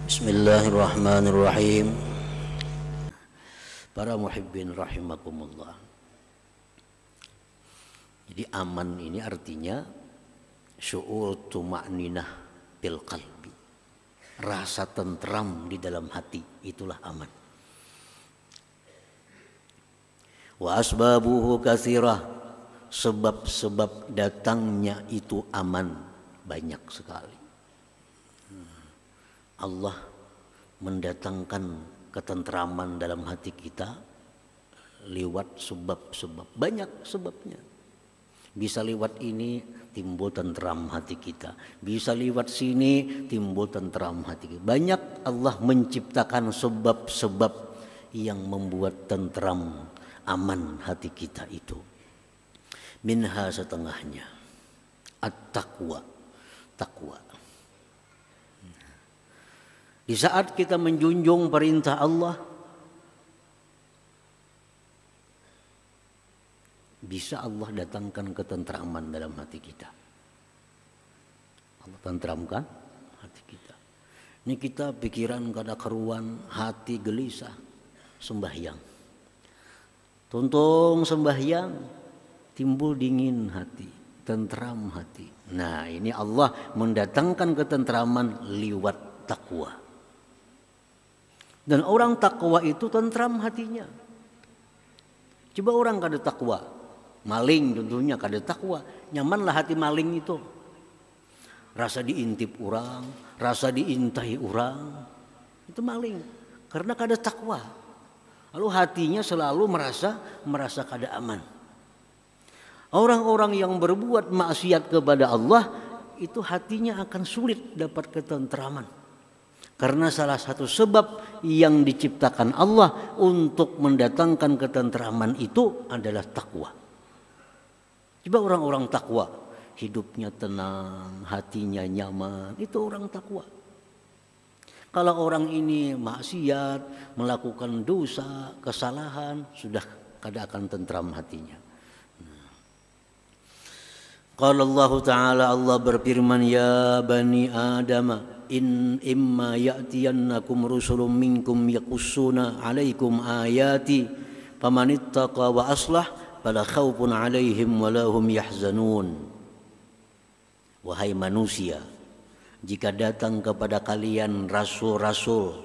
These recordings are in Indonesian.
Bismillahirrahmanirrahim. Para muhibbin rahimakumullah. Jadi aman ini artinya syu'ur tuma'ninah bil qalbi. Rasa tentram di dalam hati, itulah aman. Wa asbabuhu katsirah. Sebab-sebab datangnya itu aman banyak sekali. Allah mendatangkan ketentraman dalam hati kita lewat sebab-sebab. Banyak sebabnya. Bisa lewat ini timbul tentram hati kita. Bisa lewat sini timbul tentram hati kita. Banyak Allah menciptakan sebab-sebab yang membuat tentram, aman hati kita itu. Minha setengahnya at-taqwa. Taqwa. Di saat kita menjunjung perintah Allah, bisa Allah datangkan ketentraman dalam hati kita. Allah tentramkan hati kita. Ini kita pikiran kada keruan, hati gelisah, sembahyang. Tuntung sembahyang, timbul dingin hati, tentram hati. Nah, ini Allah mendatangkan ketentraman lewat takwa. Dan orang takwa itu tentram hatinya. Coba orang kada takwa, maling tentunya kada takwa, nyamanlah hati maling itu. Rasa diintip orang, rasa diintai orang, itu maling karena kada takwa. Lalu hatinya selalu merasa kada aman. Orang-orang yang berbuat maksiat kepada Allah itu hatinya akan sulit dapat ketentraman. Karena salah satu sebab yang diciptakan Allah untuk mendatangkan ketentraman itu adalah takwa. Coba orang-orang takwa, hidupnya tenang, hatinya nyaman, itu orang takwa. Kalau orang ini maksiat, melakukan dosa, kesalahan, sudah kada akan tentram hatinya. Qala Allah Ta'ala, Allah berfirman, ya bani Adam, imma ya'tiyannakum rusulun minkum yaqussuna 'alaikum ayati famanittaqa wa aslah fala khaufun 'alaihim wa lahum yahzanun. Wahai manusia, jika datang kepada kalian rasul-rasul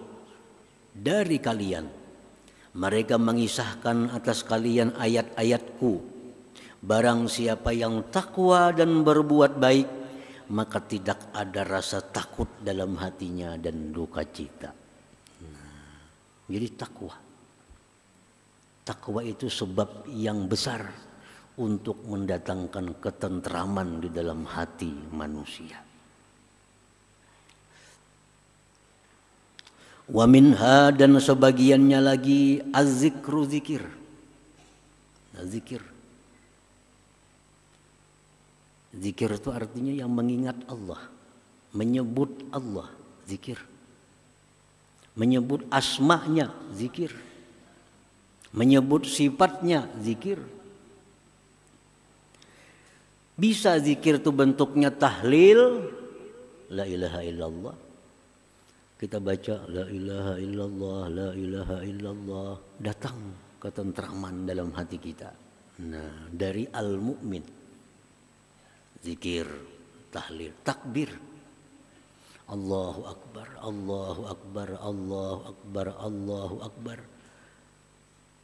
dari kalian, mereka mengisahkan atas kalian ayat-ayatku. Barang siapa yang takwa dan berbuat baik, maka tidak ada rasa takut dalam hatinya dan duka cita. Jadi takwa. Takwa itu sebab yang besar untuk mendatangkan ketentraman di dalam hati manusia. Wa minha, dan sebagiannya lagi az-zikru, zikir. Zikir. Zikir itu artinya yang mengingat Allah, menyebut Allah, zikir. Menyebut asma'nya, zikir. Menyebut sifatnya, zikir. Bisa zikir itu bentuknya tahlil, la ilaha illallah. Kita baca la ilaha illallah, la ilaha illallah, datang ketentraman dalam hati kita. Nah, dari al-mu'min. Zikir, tahlil, takbir. Allahu Akbar, Allahu Akbar, Allahu Akbar, Allahu Akbar.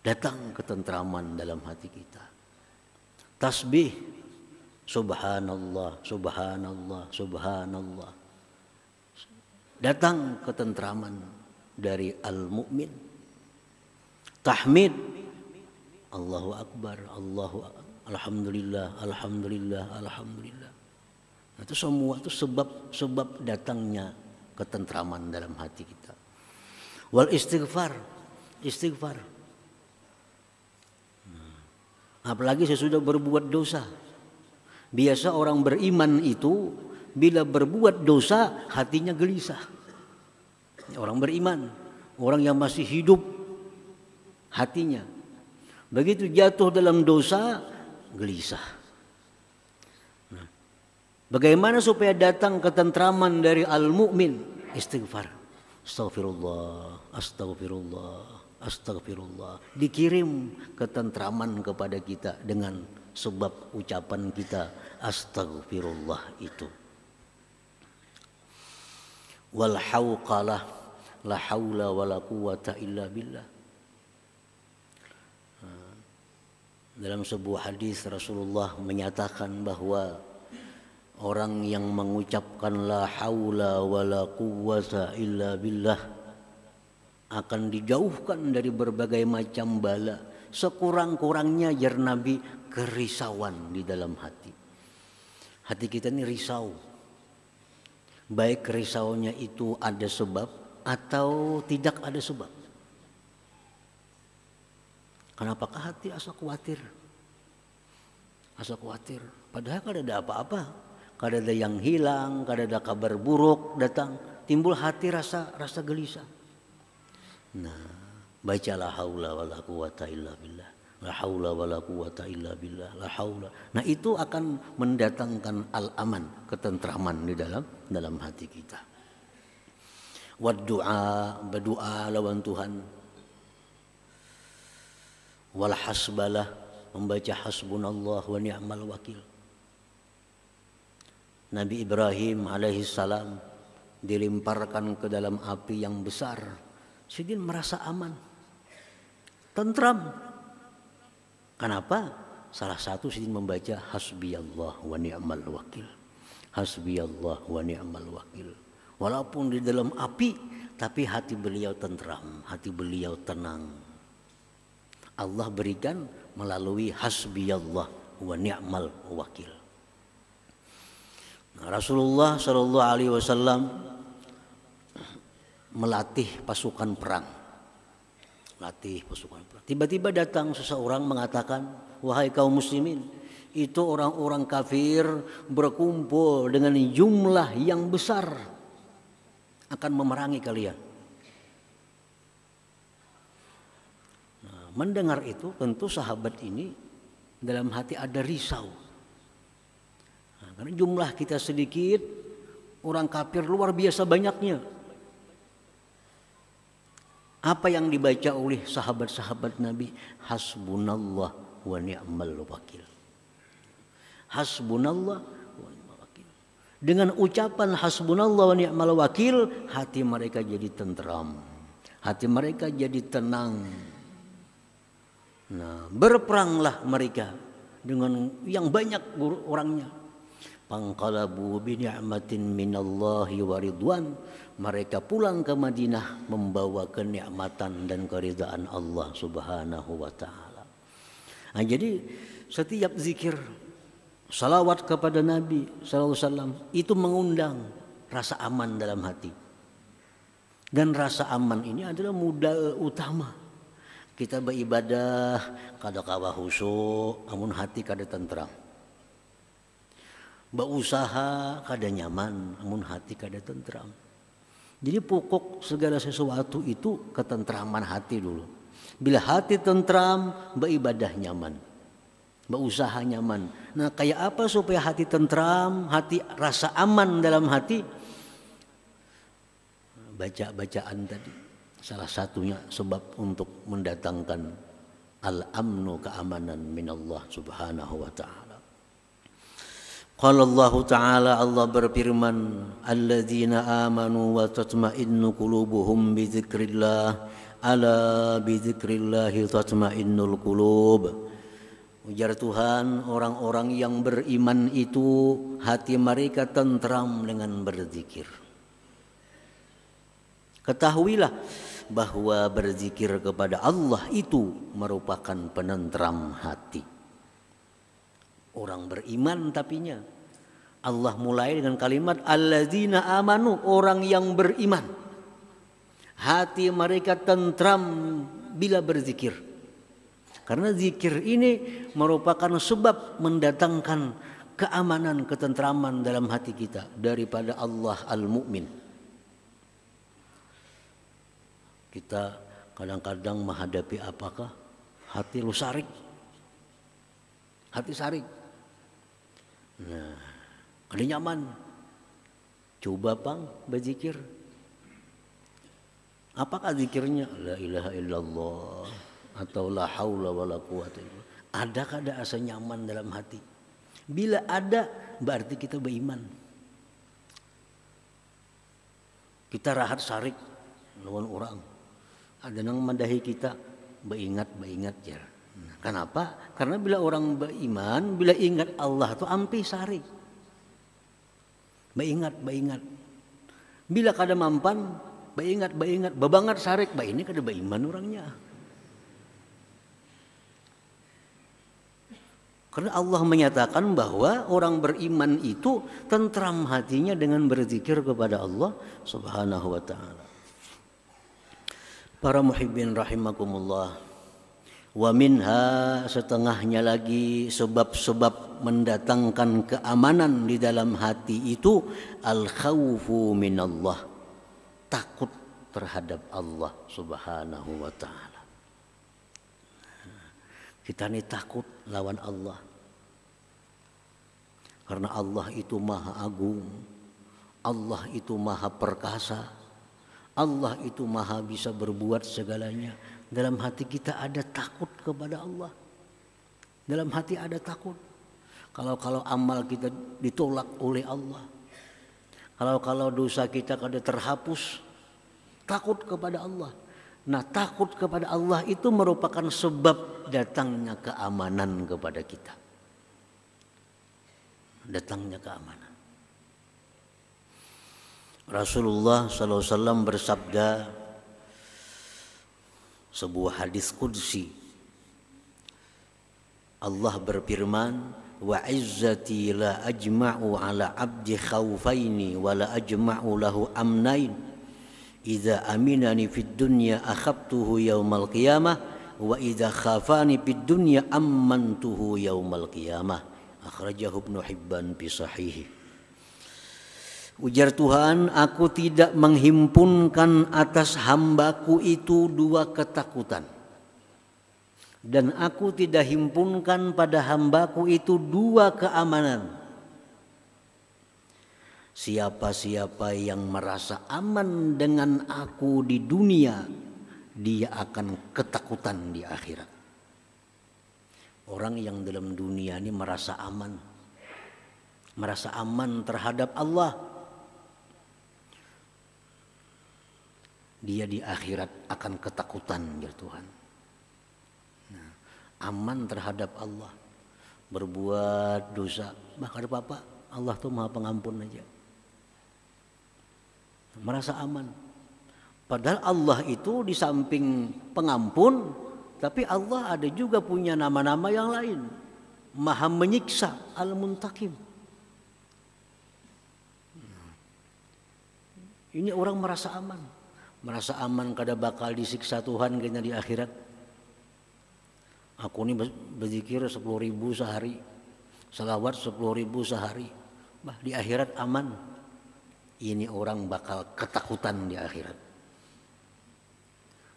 Datang ketentraman dalam hati kita. Tasbih, subhanallah, subhanallah, subhanallah. Datang ketentraman dari al-mu'min. Tahmid, Allahu Akbar, Allahu Akbar. Alhamdulillah, alhamdulillah, alhamdulillah. Nah, itu semua itu sebab datangnya ketentraman dalam hati kita. Wal istighfar, istighfar. Apalagi sesudah berbuat dosa. Biasa orang beriman itu bila berbuat dosa hatinya gelisah. Orang beriman, orang yang masih hidup hatinya. Begitu jatuh dalam dosa, gelisah. Nah, bagaimana supaya datang ketentraman dari al-mu'min? Istighfar. Astagfirullah, astagfirullah, astagfirullah. Dikirim ketentraman kepada kita dengan sebab ucapan kita astagfirullah itu. Wal hauqalah, la haula wala quwata illa billah. Dalam sebuah hadis Rasulullah menyatakan bahwa orang yang mengucapkan la haula wala quwwata illa billah akan dijauhkan dari berbagai macam bala, sekurang-kurangnya jar Nabi kerisauan di dalam hati. Hati kita ini risau. Baik risaunya itu ada sebab atau tidak ada sebab. Kenapakah hati asa khawatir? Asa khawatir. Padahal kada ada apa-apa. Kada ada yang hilang, kada ada kabar buruk datang. Timbul hati rasa gelisah. Nah, baca la haula wala quwata illa billah. La haula wala quwata illa billah. La haula. Nah, itu akan mendatangkan al-aman, ketentraman di dalam hati kita. Wad du'a, berdoa lawan Tuhan. Wal hasbalah, membaca hasbunallah wa ni'mal wakil. Nabi Ibrahim alaihissalam dilemparkan ke dalam api yang besar. Sidin merasa aman, tentram. Kenapa? Salah satu Sidin membaca hasbiyallah wa ni'mal wakil. Hasbiyallah wa ni'mal wakil. Walaupun di dalam api, tapi hati beliau tentram, hati beliau tenang. Allah berikan melalui hasbiyallah wa ni'mal wakil. Nah, Rasulullah Shallallahu Alaihi Wasallam melatih pasukan perang. Tiba-tiba datang seseorang mengatakan, wahai kaum muslimin, itu orang-orang kafir berkumpul dengan jumlah yang besar akan memerangi kalian. Mendengar itu tentu sahabat ini dalam hati ada risau. Nah, karena jumlah kita sedikit, orang kafir luar biasa banyaknya. Apa yang dibaca oleh sahabat-sahabat Nabi? Hasbunallah wa ni'mal wakil. Hasbunallah wa ni'mal wakil. Dengan ucapan hasbunallah wa ni'mal wakil, hati mereka jadi tentram. Hati mereka jadi tenang. Nah, berperanglah mereka dengan yang banyak orangnya. Panqalabu bi ni'matin minallahi wa ridwan. Mereka pulang ke Madinah membawa kenikmatan dan keridaan Allah Subhanahu wa taala. Nah, jadi setiap zikir salawat kepada Nabi sallallahu alaihi wasallam itu mengundang rasa aman dalam hati. Dan rasa aman ini adalah modal utama. Kita beribadah kada kawa khusyuk, amun hati kada tentram. Berusaha kada nyaman, amun hati kada tentram. Jadi pokok segala sesuatu itu ketentraman hati dulu. Bila hati tentram, beribadah nyaman. Berusaha nyaman. Nah, kayak apa supaya hati tentram, hati rasa aman dalam hati? Baca-bacaan tadi. Salah satunya sebab untuk mendatangkan al-amnu, keamanan minallah subhanahu wa ta'ala. Qala Allah ta'ala, Allah berfirman, alladzina amanu wa tatma'innu qulubuhum bi dzikrillah, ala bi dzikrillahi tatma'innul qulub. Ujar Tuhan, orang-orang yang beriman itu hati mereka tentram dengan berzikir. Ketahuilah bahwa berzikir kepada Allah itu merupakan penentram hati. Orang beriman tapinya. Allah mulai dengan kalimat alladzina amanu, orang yang beriman. Hati mereka tentram bila berzikir. Karena zikir ini merupakan sebab mendatangkan keamanan, ketentraman dalam hati kita daripada Allah Al-Mu'min. Kita kadang-kadang menghadapi apakah hati lu sarik, hati sarik. Nah, ada nyaman. Coba pang berzikir. Apakah zikirnya la ilaha illallah atau la haula wala quwata illallah? Adakah ada rasa nyaman dalam hati? Bila ada, berarti kita beriman. Kita rahat sarik lawan orang. Ada nang madahi kita, beingat ya. Kenapa? Karena bila orang beriman, bila ingat Allah tu ampi sarik. Beingat. Bila kada mampan, beingat, bebangat sarik, ini kada beriman orangnya. Karena Allah menyatakan bahwa orang beriman itu tentram hatinya dengan berzikir kepada Allah Subhanahu wa taala. Para muhibbin rahimakumullah. Wa minha, setengahnya lagi sebab-sebab mendatangkan keamanan di dalam hati itu al-khawfu minallah, takut terhadap Allah Subhanahu wa taala. Kita ini takut lawan Allah. Karena Allah itu maha agung, Allah itu maha perkasa, Allah itu maha bisa berbuat segalanya. Dalam hati kita ada takut kepada Allah. Dalam hati ada takut. Kalau amal kita ditolak oleh Allah, kalau dosa kita kada terhapus, takut kepada Allah. Nah, takut kepada Allah itu merupakan sebab datangnya keamanan kepada kita. Datangnya keamanan. Rasulullah SAW bersabda, sebuah hadis qudsi, Allah berfirman, wa izzati la ajma'u ala abdi khawfaini wa la ajma'u lahu amnain idza aminani fid dunya akhaftuhu yaumal qiyamah wa idza khafani fid dunya ammantuhu yaumal qiyamah. Akhrajahu Ibnu Hibban fi sahihi. Ujar Tuhan, aku tidak menghimpunkan atas hambaku itu dua ketakutan, dan aku tidak himpunkan pada hambaku itu dua keamanan. Siapa-siapa yang merasa aman dengan aku di dunia, dia akan ketakutan di akhirat. Orang yang dalam dunia ini merasa aman terhadap Allah, dia di akhirat akan ketakutan ya Tuhan. Nah, aman terhadap Allah, berbuat dosa, bahkan apa-apa, Allah tuh maha pengampun aja. Merasa aman. Padahal Allah itu di samping pengampun, tapi Allah ada juga punya nama-nama yang lain. Maha menyiksa, Al-Muntakim. Ini orang merasa aman. Merasa aman kada bakal disiksa Tuhan kayaknya di akhirat. Aku ini berzikir 10.000 sehari, salawat 10.000 sehari. Bah, di akhirat aman. Ini orang bakal ketakutan di akhirat.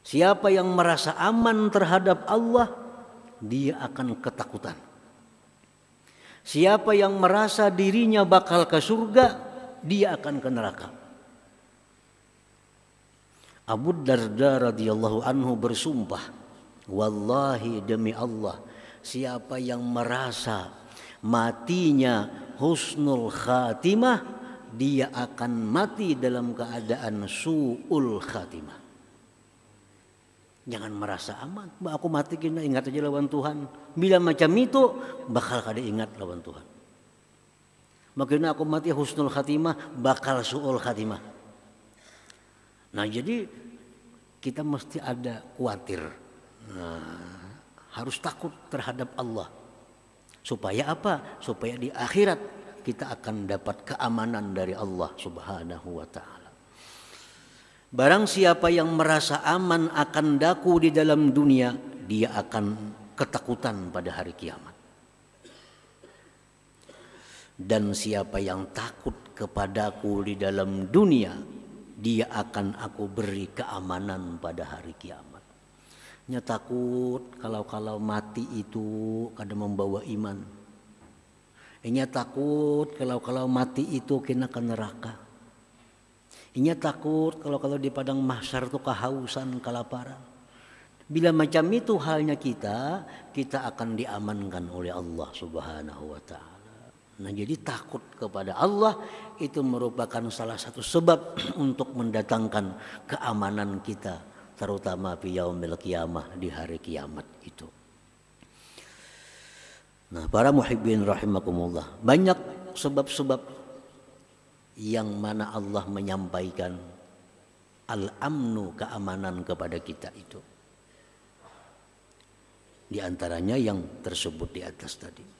Siapa yang merasa aman terhadap Allah, dia akan ketakutan. Siapa yang merasa dirinya bakal ke surga, dia akan ke neraka. Abu Darda radhiyallahu anhu bersumpah, wallahi demi Allah, siapa yang merasa matinya husnul khatimah, dia akan mati dalam keadaan su'ul khatimah. Jangan merasa aman, aku mati kena ingat aja lawan Tuhan. Bila macam itu bakal kada ingat lawan Tuhan. Makanya aku mati husnul khatimah, bakal su'ul khatimah. Nah, jadi kita mesti ada khawatir. Nah, harus takut terhadap Allah. Supaya apa? Supaya di akhirat kita akan dapat keamanan dari Allah Subhanahu wa ta'ala. Barang siapa yang merasa aman akan daku di dalam dunia, dia akan ketakutan pada hari kiamat. Dan siapa yang takut kepadaku di dalam dunia, dia akan aku beri keamanan pada hari kiamat. Nya takut kalau mati itu kada membawa iman. Nya takut kalau mati itu kena ke neraka. Inya takut kalau di padang mahsyar itu kehausan, kelaparan. Bila macam itu halnya kita akan diamankan oleh Allah Subhanahu wa taala. Nah, jadi takut kepada Allah itu merupakan salah satu sebab untuk mendatangkan keamanan kita, terutama fi yaumil qiyamah, di hari kiamat itu. Nah, para muhibbin rahimakumullah, banyak sebab-sebab yang mana Allah menyampaikan al-amnu, keamanan kepada kita itu. Di antaranya yang tersebut di atas tadi.